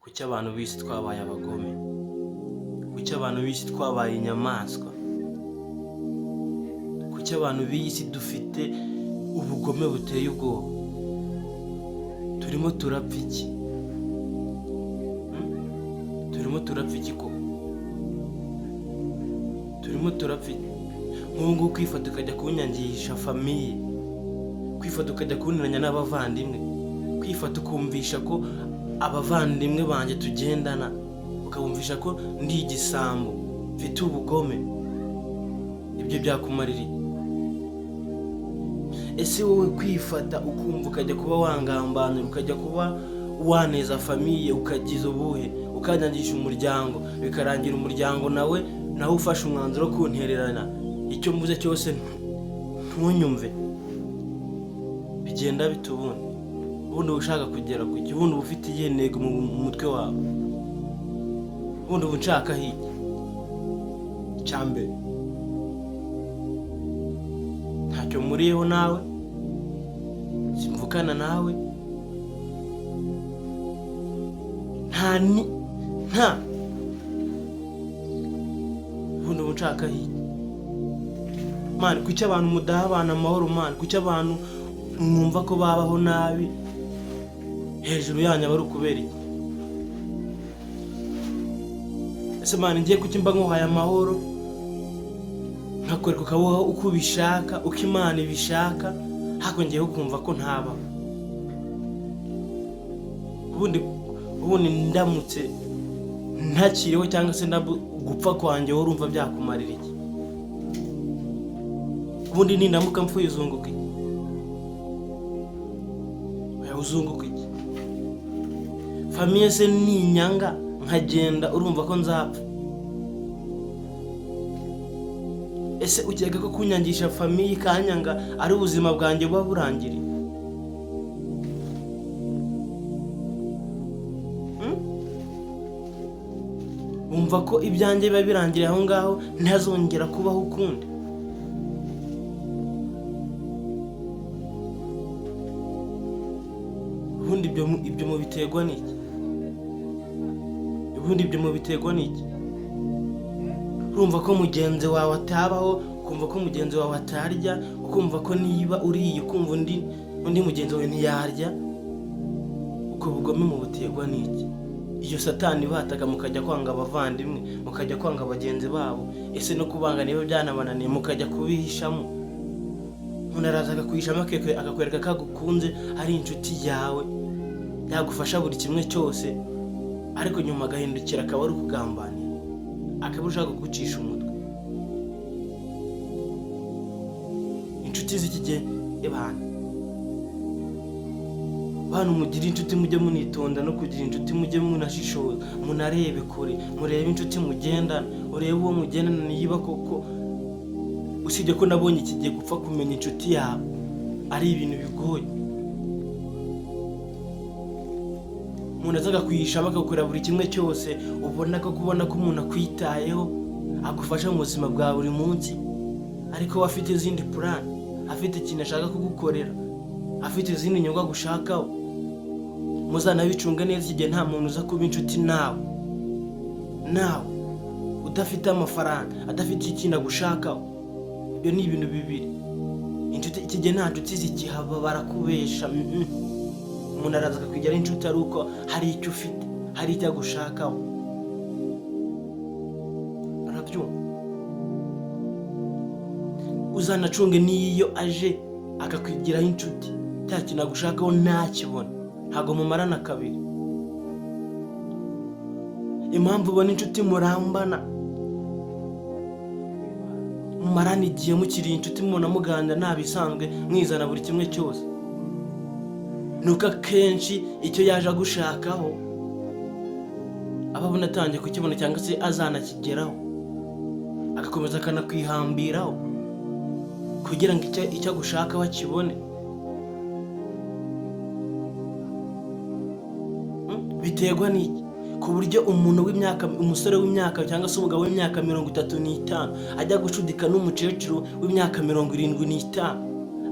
Kuki abantu b'isi twabaye abagome? Kuki abantu b'isi twabaye inyamaswa? Kuki abantu b'isi dufite ubugome buteye ubwoba? Turimo turapfa iki? Turimo turapfa iki koko? Turimo turapfa iki? Nk'ubu kwifata ukajya kunyangisha famiye, kwifata ukajya kuniranya n'abavandimwe, kwifata ukumvisha ko abavandimwe banjye tugendana, ukabumvisha ko ndi igisambo, mfite ubugome. Ibyo byakumarira? Ese wowe kwifata ukumva ukajya kuba wangambanira, ukajya kuba waneza famiye, ukagiza ubuhe, ukanyangisha umuryango, bikarangira umuryango nawe ufashe umwanzuro wo kuntererana, icyo mvuze cyose ntunyumve, bigenda bitubundi. Ubundi ushaka kugera ku cyo, ubundi ufite iyihe ntego mu mutwe wawe? Ubundi ushaka iki? Icyambere, ntacyo muriyeho nawe, simvukana nawe, ubundi ushaka iki? Mani, kuki abantu mudahabana amahoro mani? Kuki abantu mwumva ko babaho nabi hejuru yanyu bari ukubera iki? Ese mani, ngiye kuki mba nkuhaye amahoro, nkakwereka ukabaho uko ubishaka, uko Imana ibishaka, hako ngiye kumva ko ntaba? Ubundi ndamutse ntakiriho cyangwa se gupfa kwanjye, wowe urumva byakumarira iki? Ubundi nindamuka mpfuye uzunguka iki? Uzunguka iki? Famiye se ninyanga nkagenda, urumva ko nzapfa? Ese ukeka ko kunyangisha famiye ikanyanga ari ubuzima bwanjye buba burangiriye? Wumva ko ibyanjye biba birangiriye aho ngaho, ntazongera kubaho ukundi? Ubundi ibyo mubiterwa n'iki? Urumva ko mugenzi wawe atabaho, ukumva ko mugenzi wawe atarya, ukumva ko niba uriye ukumva undi mugenzi wawe ntiyarya. Uko bugome mubuterwa n'iki? Iyo satani bataga mukajya kwanga abavandimwe, mukajya kwanga bagenzi babo, ese no kubanga niba byanabananiye mukajya kubihishamo. Umuntu araza akakwihishamo akakwereka ko agukunze, ari inshuti yawe, yagufasha buri kimwe cyose, ariko nyuma agahindukira akaba ari ukugambanira, akaba ushaka kugucisha umutwe. Inshuti z'iki gihe bantu mugira inshuti mujye munitonda, no kugira inshuti mujye munashishoza, munarebe kure, murebe inshuti mugendana, urebe uwo mugendana niba koko. Usibye ko nabonye iki gihe gupfa kumenya inshuti yawe ari ibintu bigoye. Umuntu azaga kwihishamo akagukorera buri kimwe cyose, kubona ko umuntu akwitayeho, agufasha mu buzima bwa buri munsi, ariko we afite izindi plan, afite ikintu ashaka kugukorera, afite izindi nyungu agushakaho. Muzanabicunga neza igihe nta muntu uza kuba inshuti nawe udafite amafaranga, adafite ikintu agushakaho. Ibyo ni ibintu bibiri. Inshuti iki gihe nta nshuti zikihaba, barakubesha. Umuntu araza akakwigira inshuti ari uko hari icyo ufite, hari icyo agushakaho. Arabyumva? Uzanacunge n'iyo aje akakwigiraho inshuti, cya kintu agushakaho ntakibona, ntabwo mumarana kabiri. Impamvu ubona inshuti murambana, mumarana igihe mukiri inshuti, mubona muganira nta bisanzwe, mwizana buri kimwe cyose, nuko akenshi icyo yaje agushakaho ababona atangiye kukibona, cyangwa se azanakigeraho, agakomeza akanakwihambiraho kugira ngo icyo agushakaho akibone. Biterwa n'iki? Ku buryo umusore w'imyaka cyangwa se umugabo w'imyaka 35 ajya gucudika n'umukecuru w'imyaka 75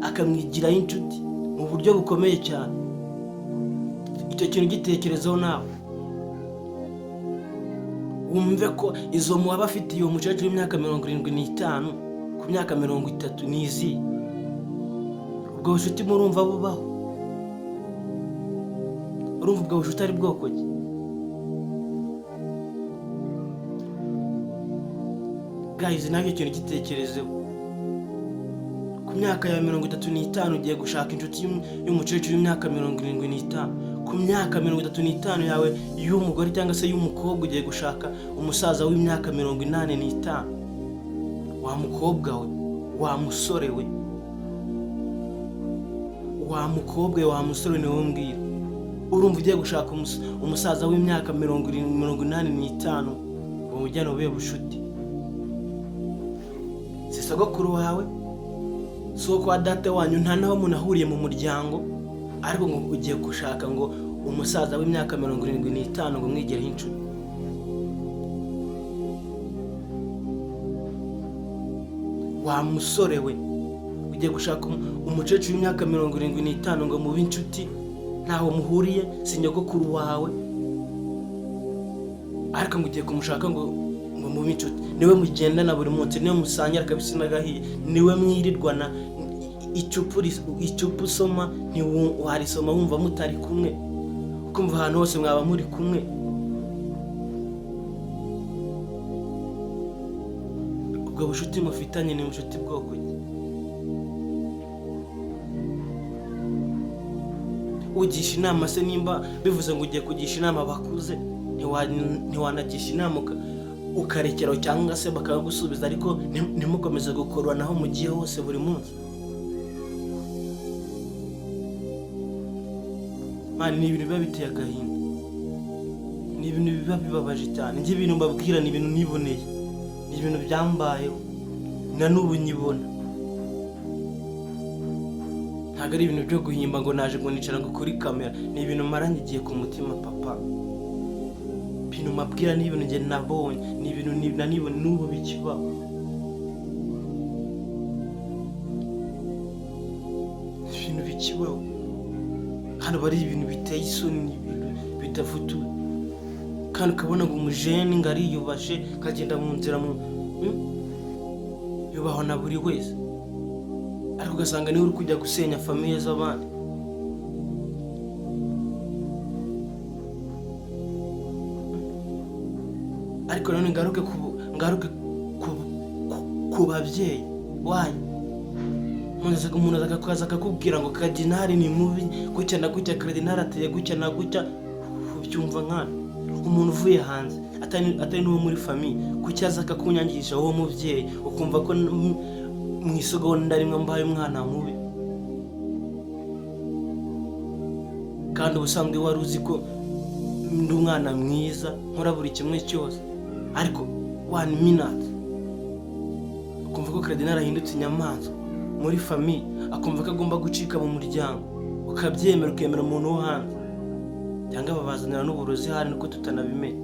akamwigiraho inshuti mu buryo bukomeye cyane. Icyo kintu gitekerezaho nawe. wumve ko izo muba bafitiye uwo mukecuru w'imyaka 75 ku myaka 30 nizi. Ubwo bucuti murumva bubaho? Urumva ubwo bucuti ari bwoko ki? Guys, nabyo ikintu gitekerezeho. Ku myaka ya 35 ugiye gushaka inshuti y'umukecuru w'imyaka 75. Ku myaka 35 yawe y'umugore cyangwa se y'umukobwa ugiye gushaka umusaza w'imyaka 85. Wa mukobwa we, wa musore we, wa mukobwa we, wa musore ni wowe mbwira. Urumva ugiye gushaka umusaza w'imyaka 85 ngo mujyane ube bushuti? Si sogokuru wawe, so kwa data wanyu nta naho munahuriye mu muryango, ariko ngo ugiye gushaka ngo umusaza w'imyaka 75 ngo mwigereho inshuti. Wa musore we, ugiye gushaka umukecuru w'imyaka 75 ngo mube inshuti, ntaho muhuriye, si nyogokuru wawe, ariko ngo ugiye kumushaka ngo mube inshuti. Niwe mugendana buri munsi, niwe musangira kabisa n'agahiye, niwe mwirirwana icupu usoma ntiwarisoma wumva mutari kumwe, ukumva ahantu hose mwaba muri kumwe. Ubwo bushuti mufitanye ni bushuti bwoko ki? Ugisha inama se nimba bivuze ngo ugiye kugisha inama bakuze, ntiwanagisha inama ukarekeraho cyangwa se bakagusubiza, ariko ntimukomeze gukoranaho mu gihe hose buri munsi. Mani, ni ibintu biba biteye agahinda, ni ibintu biba bibabaje cyane. Njye ibintu mbabwira ni ibintu niboneye, ni ibintu byambayeho na n'ubu nyibona. Ntabwo ari ibintu byo guhimba ngo naje ngo nicara ngo kuri kamera, ni ibintu maranye igiye ku mutima papa. Ibintu mabwira ni ibintu njye nabonye, ni ibintu nanibona n'ubu bikibaho. Ibintu bikibaho hano bari ibintu biteye isoni, bitafutu, kandi ukabona ngo umujeni ngo ariyubashe kagenda mu nzira yubaho na buri wese, ariko ugasanga niwe uri kujya gusenya famiye z'abandi. Ariko none ngaruke ku babyeyi wanyu. Umuntu akaza akakubwira ngo Kadinari ni mubi, gutya na gutya, Kadinari ateye gutya na gutya. Ubyumva nkana umuntu uvuye hanze atari n'uwo muri famiye, kuki aza akakunyangisha wowe mubyeyi, ukumva ko mu isogonda rimwe mbaye umwana mubi. Kandi ubusanzwe wari uzi ko ndi umwana mwiza, nkora buri kimwe cyose, ariko 1 minute ukumva ko Kadinari ahindutse inyamaswa muri famiye, akumva ko agomba gucika mu muryango, ukabyemera ukemera umuntu wo hanze, cyangwa babazanira n'uburozi hari nuko tutanabimenya.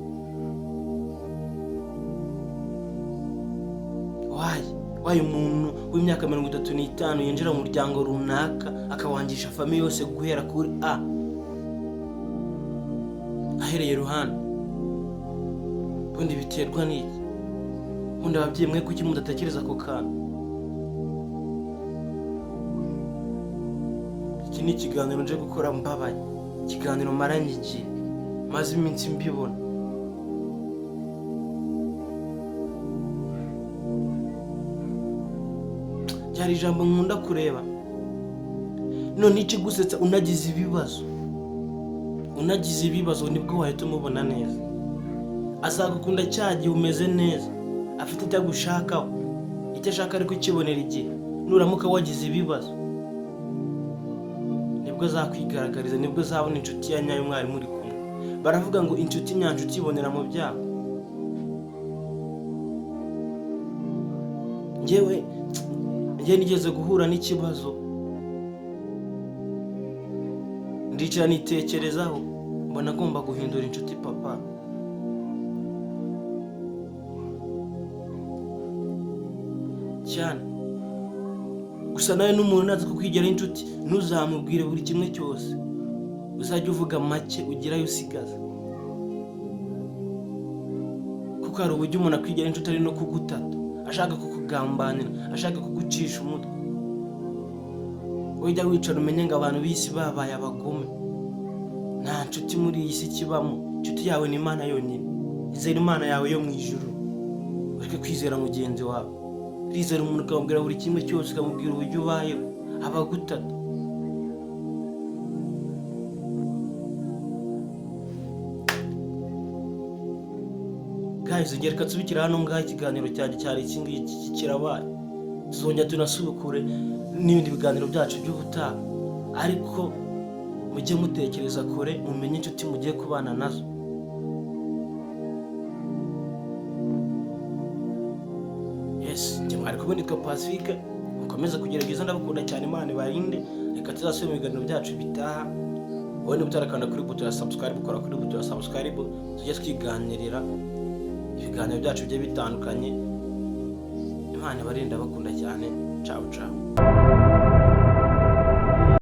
Waye umuntu w'imyaka 35 yinjira mu muryango runaka akawangisha famiye yose guhera kuri A ahereye ruhande. Ubundi biterwa n'iki? Ubundi ababyeyi mwe kuki mudatekereza ko kana? Iki ni ikiganiro nje gukora mbabaye, ikiganiro maranye igihe, maze iminsi mbibona. Ryari ijambo nkunda kureba, none ikigusetsa unagize ibibazo nibwo wahita umubona neza. Azagukunda cyagiye umeze neza, afite icyo gushakaho, icyo ashaka ariko ukibonera igihe. Nuramuka wagize ibibazo nibwo zakwigaragariza, nibwo zabona inshuti ya nyayo mwari muri kumwe. Baravuga ngo inshuti nyanshuti ibonera mu byago. Njye nigeze guhura n'ikibazo, ndicara nitekerezaho, mbona agomba guhindura inshuti papa. Cyane gusa nawe n'umuntu naza kukwigira inshuti, ntuzamubwire buri kimwe cyose, uzajya uvuga make ugirayo usigaza. kuko hari uburyo umuntu akwigira inshuti ari no kugutata, ashaka kukugambanira, ashaka kugucisha umutwe. Ujya wicara umenye ngo abantu b'isi babaye abagome. Nta nshuti muri iyi si kibamo. Inshuti yawe ni Imana yonyine. Izera Imana yawe yo mu ijuru, ureke kwizera mugenzi wawe. Kwizera umuntu ukamubwira buri kimwe cyose, ukamubwira uburyo ubayeho, abagutata. Guys, reka nsubikire hano ngaho ikiganiro cyanjye cyari iki ngiki kirabaye. Tuzongera tunasubukure n'ibindi biganiro byacu by'ubutaha, ariko mujye mutekereza kure, mumenye inshuti mugiye kubana nazo. Yes, njye mwari kumwe nitwa Pacifique, mukomeze kugira byiza, ndabakunda cyane, Imana ibarinde. Reka tuzasubire mu biganiro byacu bitaha. Wowe niba utarakanda kuri buto ya subscribe, ukora kuri buto ya subscribe, tujye twiganirira ibiganiro byacu bigiye bitandukanye. Imana ibarinde, ndabakunda cyane. Ciao ciao.